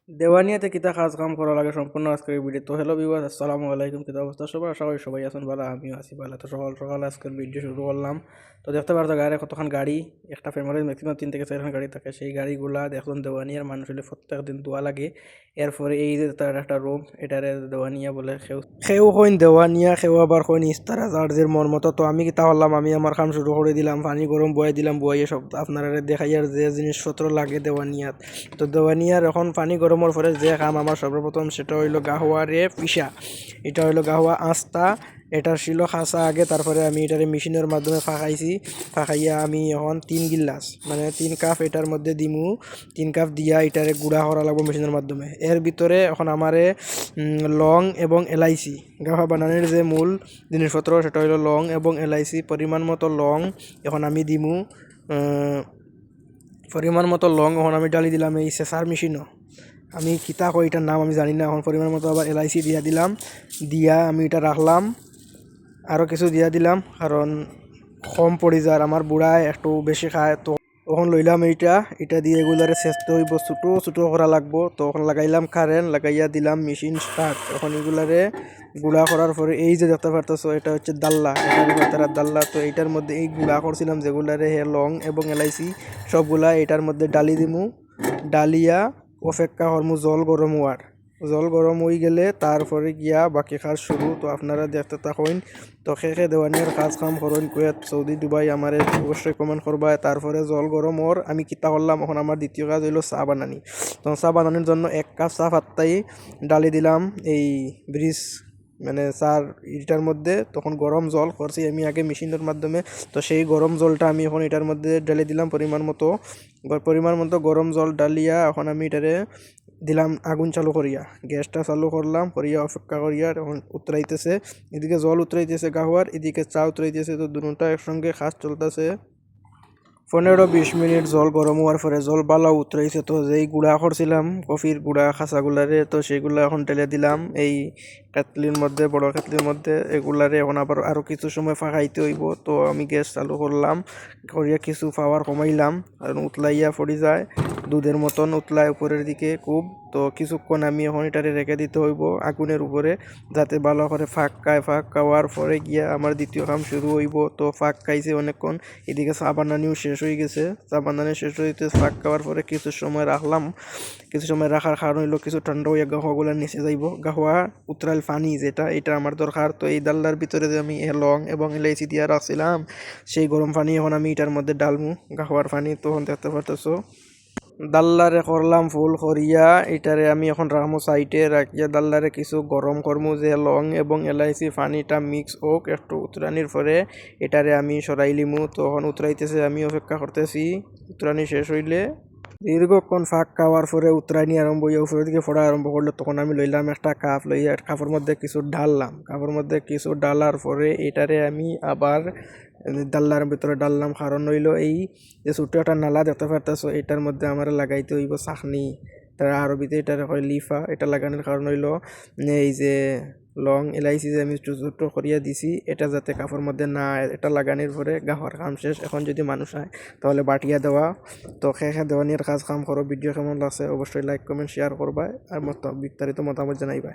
দেওয়ানিয়াতে কিতা কাজ কাম করা লাগে সম্পূর্ণ আজকের ভিডিও। তো হ্যালো ভিউয়ার্স, আসসালামু আলাইকুম। কিতা অবস্থা সবার? আশা করি সবাই আছেন ভালো, আমিও আছি ভালো। তো সকাল সকাল আজকের ভিডিও শুরু করলাম। তো দেখতে পারতো গাড়ি কতক্ষণ গাড়ি, একটা ফ্যামিলির ম্যাক্সিমাম 3 থেকে 4 গাড়ি থাকে। সেই গাড়িগুলা দেখুন দেওয়ানিয়ার মানুষ হলে প্রত্যেক দিন দোয়া লাগে। এরপরে এই যে তার একটা রুম, এটারে দেওয়ানিয়া বলে। সেও কইন দেওয়ানিয়া, সেও আবার কইন ইস্তারা, যার যে মন মতো। তো আমি কিতা করলাম, আমি আমার কাম শুরু করে দিলাম। পানি গরম বয়াই দিলাম, বয়াইয়ে সব আপনারা দেখাই আর যে জিনিসপত্র লাগে দেওয়ানিয়াত। তো দেওয়ানিয়ার এখন পানি গরমের পরে যে কাম আমার সর্বপ্রথম সেটা হইলো গাহওয়ারে পিসা। এটা হইলো গাহওয়া আস্তা, এটা ছিল খাসা আগে, তারপরে আমি এটারে মেশিনের মাধ্যমে ফাঁকাইছি। ফাঁকাইয়া আমি এখন 3 গিলাস মানে 3 কাপ এটার মধ্যে দিমু। 3 কাপ দিয়া এটারে গুঁড়া করা লাগবো মেশিনের মাধ্যমে। এর ভিতরে এখন আমারে লং এবং এলাইচি, গাহওয়া বানানোর যে মূল জিনিসপত্র সেটা হইলো লং এবং এলাইচি। পরিমাণ মতো লং এখন আমি দিমু, পরিমাণ মতো লং এখন আমি ডালি দিলাম এই সেসার মেশিনও। আমি কিতা কই এটার নাম আমি জানি না। এখন পরিমাণ মতো আবার এলাইচি দিয়া দিলাম, দিয়া আমি এটা রাখলাম। আরও কিছু দিয়া দিলাম কারণ কম পড়ি যায়, আমার বুড়ায় একটু বেশি খায়। তো তখন লইলাম এটা দিয়ে এগুলারে চেষ্টা হইব, ছোটো ছোটো করা লাগবো। তখন লাগাইলাম কারেন্ট, লাগাইয়া দিলাম মেশিন স্টার্ট। এখন এগুলারে গুঁড়া করার পরে এই যে দেখতে পারতেছো এটা হচ্ছে দাল্লা, এটা দাল্লা। তো এইটার মধ্যে এই গুঁড়া করছিলাম যেগুলারে লং এবং এলাইচি সবগুলা এটার মধ্যে ডালি দিমু। ডালিয়া অপেক্ষা হরমু জল গরম হওয়ার। জল গরম হয়ে গেলে তারপরে গিয়া বাকি কাজ শুরু। তো আপনারা দেখতে থাকুন। তো খেয়ে দেওয়ানির কাজ কাম করেন কুয়েত, সৌদি, দুবাই আমারে অবশ্যই কমেন্ট করবা। তারপরে জল গরম ওর আমি কিতা করলাম, এখন আমার দ্বিতীয় কাজ হইলো চা বানানি। তো চা বানানোর জন্য 1 কাপ চা পাত্তাই ডালি দিলাম এই ব্রিজ মানে চার এটার মধ্যে। তখন গরম জল করছি আমি আগে মেশিনের মাধ্যমে। তো সেই গরম জলটা আমি এখন এটার মধ্যে ঢেলে দিলাম পরিমাণ মতো গরম জল ডালিয়া এখন আমি এটারে দিলাম আগুন চালু করিয়া, গ্যাসটা চালু করলাম করিয়া অপেক্ষা করিয়া এখন উতরাইতেছে। এদিকে জল উতরাইতেছে গাহওয়ার, এদিকে চা উতরাইতেছে। তো দুটোটা একসঙ্গে কাজ চলতেছে। 15-20 মিনিট জল গরম হওয়ার পরে জল বালা উতরাইছে। তো যেই গুঁড়া করছিলাম কফির গুঁড়া খাসাগুলারে, তো সেইগুলা এখন ঢেলে দিলাম এই কেটলির মধ্যে, বড় কেটলির মধ্যে। এগুলারে এখন আবার আরও কিছু সময় ফাঁকাইতে হইব। তো আমি গ্যাস চালু করলাম করিয়া কিছু পাওয়ার কমাইলাম কারণ উতলাইয়া পড়ি যায়, দুধের মতন উতলায় উপরের দিকে খুব। তো কিছুক্ষণ আমি এখন এটারে রেখে দিতে হইব আগুনের উপরে, যাতে ভালো করে ফাঁক খায়। ফাঁক খাওয়ার পরে গিয়া আমার দ্বিতীয় কাম শুরু হইব। তো ফাঁক খাইছে অনেকক্ষণ, এদিকে চা বানানিও শেষ হয়ে গেছে। চা বানানি শেষ হইতে ফাঁক খাওয়ার পরে কিছু সময় রাখলাম। কিছু সময় রাখার কারণ হইলো কিছু ঠান্ডা হইয়া গাহওয়াগুলো নিচে যাইব। গাহওয়া উতরাল পানি যেটা এটা আমার দরকার। তো এই ডাল্লার ভিতরে যে আমি লং এবং এলাইচি দিয়া রাখছিলাম সেই গরম পানি এখন আমি এটার মধ্যে ডালমু, গাহওয়ার পানি। তখন দেখতে পারতেছো দাল্লারে করলাম ফুল করিয়া। এটারে আমি এখন রাখমু সাইডে রাখিয়া দাল্লারে কিছু গরম করমু যে লং এবং এলাইচি পানিটা মিক্স হোক একটু উতরানির পরে এটারে আমি সরাই লিমু। তখন উতরাইতেছে, আমি অপেক্ষা করতেছি উতরানি শেষ হইলে। দীর্ঘক্ষণ ফাঁক খাওয়ার পরে উতরানি আরম্ভ হইয়া উপরের দিকে ফোড়া আরম্ভ করলো। তখন আমি লইলাম একটা কাপ, লইয়া কাপের মধ্যে কিছু ঢাললাম। কাপের মধ্যে কিছু ডালার পরে এটারে আমি আবার ডাল্লার ভিতরে ডাললাম। কারণ হইলো এই যে ছোট্ট একটা নালা দেখতে পারতেছো এটার মধ্যে আমার লাগাইতে হইব চাকনি, তার আরবিতে এটার হয় লিফা। এটা লাগানোর কারণ হইলো এই যে লং এলাইচি যে আমি ছোটো ছোটো করিয়া দিছি এটা যাতে কাপড় মধ্যে না। এটা লাগানোর পরে গাহর কাম শেষ। এখন যদি মানুষ হয় তাহলে বাটিয়া দেওয়া। তো খেয়ে দেওয়া নিয়ে কাজ কাম করো। ভিডিও কেমন লাগছে অবশ্যই লাইক কমেন্ট শেয়ার করবা আর বিস্তারিত মতামত জানাইবা।